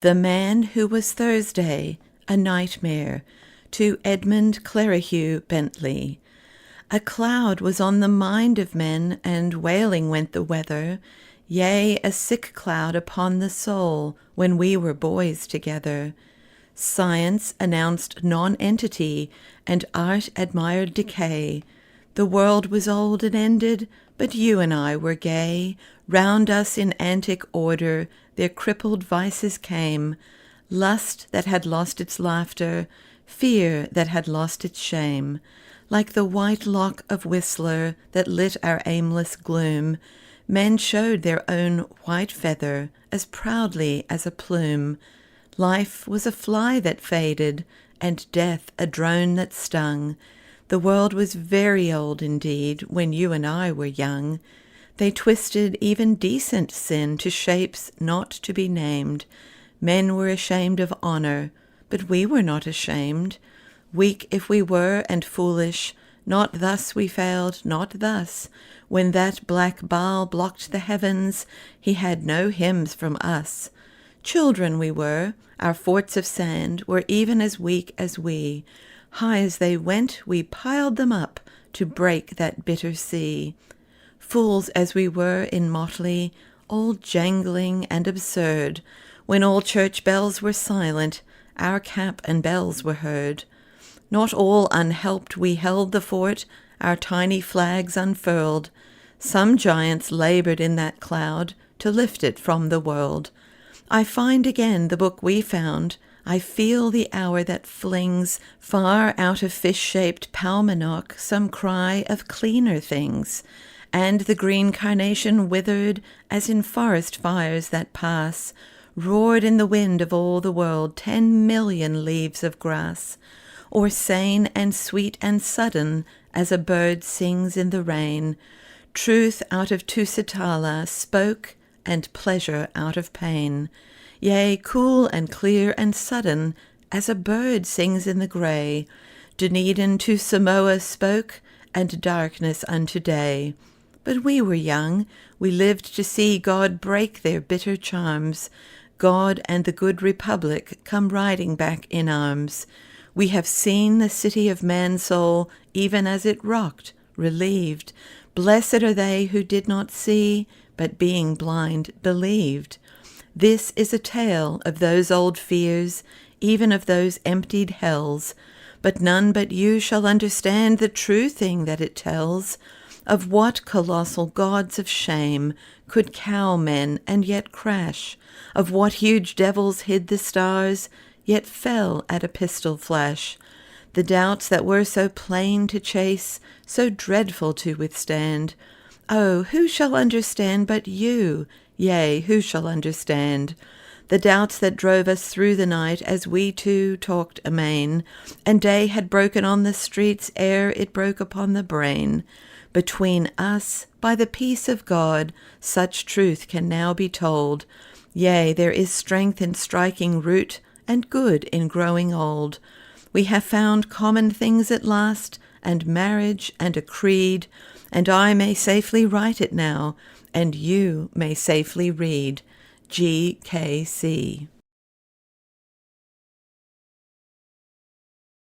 The Man Who Was Thursday, A Nightmare, to Edmund Clerihew Bentley. A cloud was on the mind of men, and wailing went the weather, yea, a sick cloud upon the soul, when we were boys together. Science announced non-entity, and art admired decay. The world was old and ended, but you and I were gay. Round us in antic order their crippled vices came, lust that had lost its laughter, fear that had lost its shame. Like the white lock of Whistler that lit our aimless gloom, men showed their own white feather as proudly as a plume. Life was a fly that faded, and death a drone that stung. The world was very old indeed when you and I were young. They twisted even decent sin to shapes not to be named. Men were ashamed of honor, but we were not ashamed. Weak if we were and foolish, not thus we failed, not thus. When that black Baal blocked the heavens, he had no hymns from us. Children we were, our forts of sand were even as weak as we. High as they went, we piled them up to break that bitter sea. Fools as we were in motley, all jangling and absurd, when all church bells were silent, our cap and bells were heard. Not all unhelped we held the fort, our tiny flags unfurled. Some giants labored in that cloud to lift it from the world. I find again the book we found. I feel the hour that flings far out of fish-shaped Paumanok some cry of cleaner things. And the green carnation withered as in forest fires that pass, roared in the wind of all the world 10 million leaves of grass, or sane and sweet and sudden as a bird sings in the rain. Truth out of Tusitala spoke, and pleasure out of pain. Yea, cool and clear and sudden as a bird sings in the grey. Dunedin to Samoa spoke, and darkness unto day. But we were young, we lived to see God break their bitter charms, God and the good Republic come riding back in arms. We have seen the city of Mansoul even as it rocked, relieved. Blessed are they who did not see, but being blind believed. This is a tale of those old fears, even of those emptied hells, but none but you shall understand the true thing that it tells. Of what colossal gods of shame could cow men and yet crash? Of what huge devils hid the stars, yet fell at a pistol flash? The doubts that were so plain to chase, so dreadful to withstand. Oh, who shall understand but you? Yea, who shall understand? The doubts that drove us through the night as we two talked amain, and day had broken on the streets ere it broke upon the brain. Between us, by the peace of God, such truth can now be told. Yea, there is strength in striking root, and good in growing old. We have found common things at last, and marriage, and a creed, and I may safely write it now, and you may safely read. G.K.C.